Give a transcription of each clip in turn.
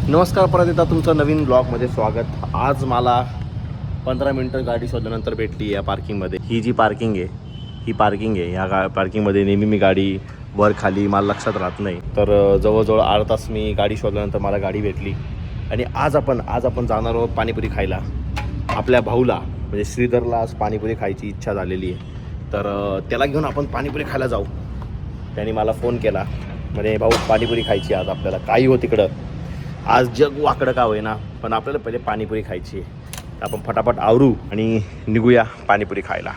नमस्कार, परत एकदा तुमचं नवीन ब्लॉगमध्ये स्वागत. आज मला 15 मिनटं गाडी शोधल्यानंतर भेटली या पार्किंगमध्ये. ही जी पार्किंग आहे ही पार्किंग आहे. ह्या पार्किंगमध्ये नेहमी मी गाडी वर खाली मला लक्षात राहत नाही. तर जवळजवळ अर्धा तास मी गाडी शोधल्यानंतर मला गाडी भेटली. आणि आज आपण जाणार आहोत पाणीपुरी खायला. आपल्या भाऊला म्हणजे श्रीधरला आज पाणीपुरी खायची इच्छा झालेली आहे. तर त्याला घेऊन आपण पाणीपुरी खायला जाऊ. त्याने मला फोन केला, म्हणजे भाऊ पाणीपुरी खायची आज आपल्याला. काही हो तिकडं, आज जग वाकडं का होईना, पण आपल्याला पहिले पाणीपुरी खायची आहे. आपण फटाफट आवरू आणि निघूया पाणीपुरी खायला.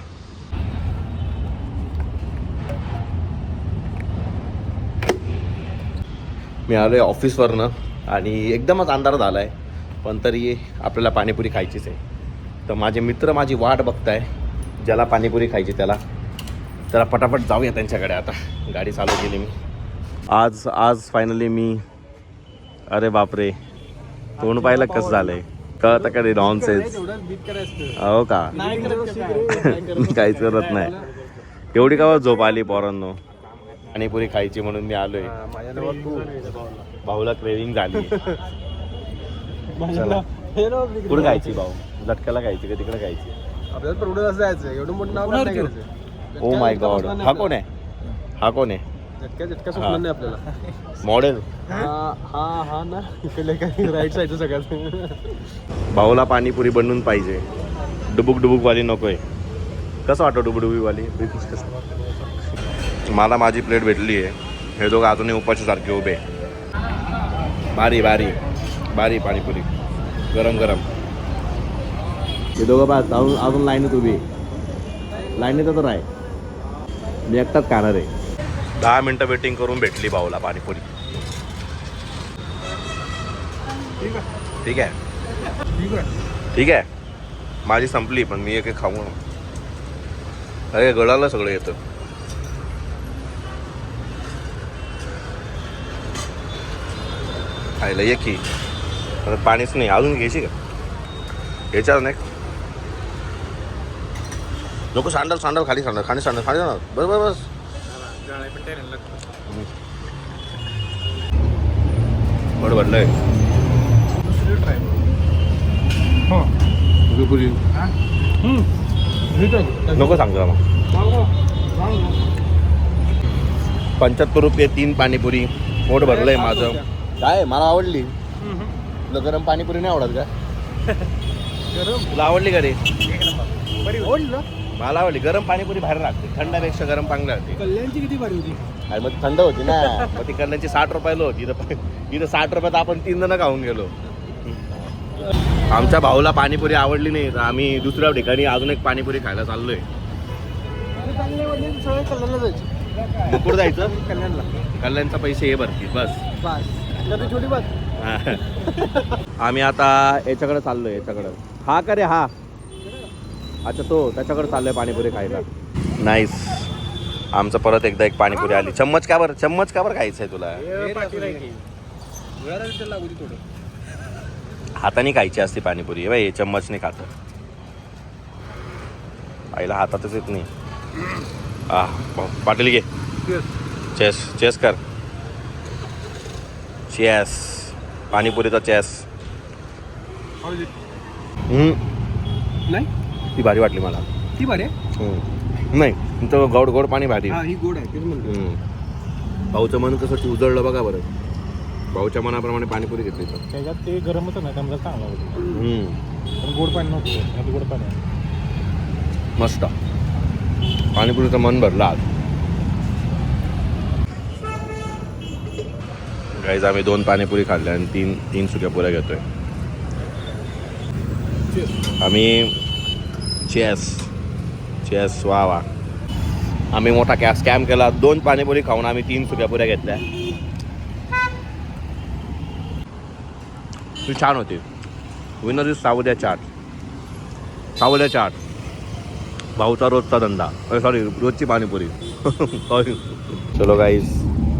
मी आलो आहे ऑफिसवरनं आणि एकदमच अंधार झाला आहे, पण तरी आपल्याला पाणीपुरी खायचीच आहे. तर माझे मित्र माझी वाट बघताय, ज्याला पाणीपुरी खायची त्याला फटाफट जाऊया त्यांच्याकडे. आता गाडी चालू केली मी. आज फायनली मी, अरे बापरे, तोंड पाहिलं कसं झालंय, कळतं का रे नॉनसेन्स. हो का, काहीच करत नाही. एवढी का झोप आली पोरांनो, पाणीपुरी खायची म्हणून मी आलोय. भाऊला क्रेविंग झाली. कुठं खायची भाऊ? झटक्याला खायची का तिकडे खायची? आपल्याला प्रॉब्लेम असं जायचं एवढं मोठं नाव नाही करायचं. ओ माय गॉड, हा कोण आहे? झटका सुटला नाही आपल्याला. मॉडेल हा ना, इकडे काही राईट साईड सगळ्यात. भाऊला पाणीपुरी बनवून पाहिजे. डुबुक वाली नकोय. कसं वाटतं डुबुक वाली? मला माझी प्लेट भेटली आहे. हे दोघं अजूनही उपाशीसारखे उभे. बारी पाणीपुरी गरम. हे दोघं बा अजून लाईनीत उभी. लाईनीत तर आहे, मी एकटाच खाणार आहे. 10 मिनटं वेटिंग करून भेटली भाऊला पाणीपुरी. ठीक आहे. माझी संपली, पण मी एक खाऊ. अरे गळाला सगळं येतं. खायला ये की, पाणीच नाही. अजून घ्यायची का? घ्यायच्या नाही नको. सांडल खाली सांडल. बस. भरलंय नको सांगतो मग. 75 रुपये 3 पाणीपुरी. पोट भरलंय माझं. काय मला आवडली. तुला गरम पाणीपुरी नाही आवडत का? तुला आवडली का रे? मला आवडली. गरम पाणीपुरी भारी लागते. थंडापेक्षा गरम चांगली लागते. कल्याणची किती भारी होती. अरे मग थंड होती ना. मग ती कल्याणची 60 रुपयाला होती. इथं 60 रुपयात आपण 3 जण खाऊन गेलो. आमच्या भाऊला पाणीपुरी आवडली नाही, तर आम्ही दुसऱ्या ठिकाणी अजून एक पाणीपुरी खायला चाललोय. कल्याणला जायचं. मग कुठं जायचं? कल्याणला. कल्याणचा पैसे हे भरतील बस. छोटी बात. आम्ही आता याच्याकडे चाललोय. याच्याकडं हा का रे? हा अच्छा, तो त्याच्याकडे चाललोय पाणीपुरी खायला. नाईस. आमचं परत एकदा एक पाणीपुरी आली. चम्मच का बरं खायचं आहे तुला? हाताने खायची असते पाणीपुरी. हे बाई चम्मच नाही खात. आईला हातातच येत नाही. पाटील घे. चेस कर. चेस. पाणीपुरीचा चेस. नाही ती भारी वाटली मला. ती भारी नाही, तुमचं गोड पाणी भारी. ही गोड आहे तेच म्हणतो. भाऊचं मन कसं उजळलं बघा बरं. भाऊच्या मनाप्रमाणे पाणीपुरी घेतली तर त्याच्यात ते गरम होतं ना, त्यामुळे चांगला होतं. पण गोड पाणी नव्हतं. गोड पाणी मस्त. पाणीपुरीचं मन भरलं आज. गाईज आम्ही 2 पाणीपुरी खाल्ल्या आणि 3 सुक्या पुऱ्या घेतोय आम्ही. चेस वा. आम्ही मोठा स्कॅम केला. 2 पाणीपुरी खाऊन आम्ही 3 सुक्या पुऱ्या घेतल्या. ती छान होती. विनर इज सावल्या चाट. भाऊचा रोजचा धंदा. सॉरी, रोजची पाणीपुरी. सॉरी. चलो गाईज,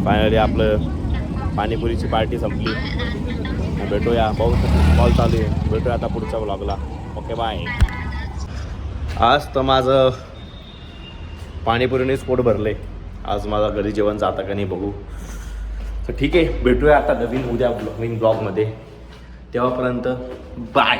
फायनली आपलं पाणीपुरीची पार्टी संपली. भेटूया. भाऊ कॉल चालू आहे. भेटूया आता पुढच्या व्लॉगला. Okay bye. आज तर माझं पाणीपुरीनेच पोट भरले. आज माझा घरी जेवण जातं का नाही बघू. तर ठीक आहे, भेटूया आता नवीन उद्या नवीन ब्लॉगमध्ये. तेव्हापर्यंत बाय.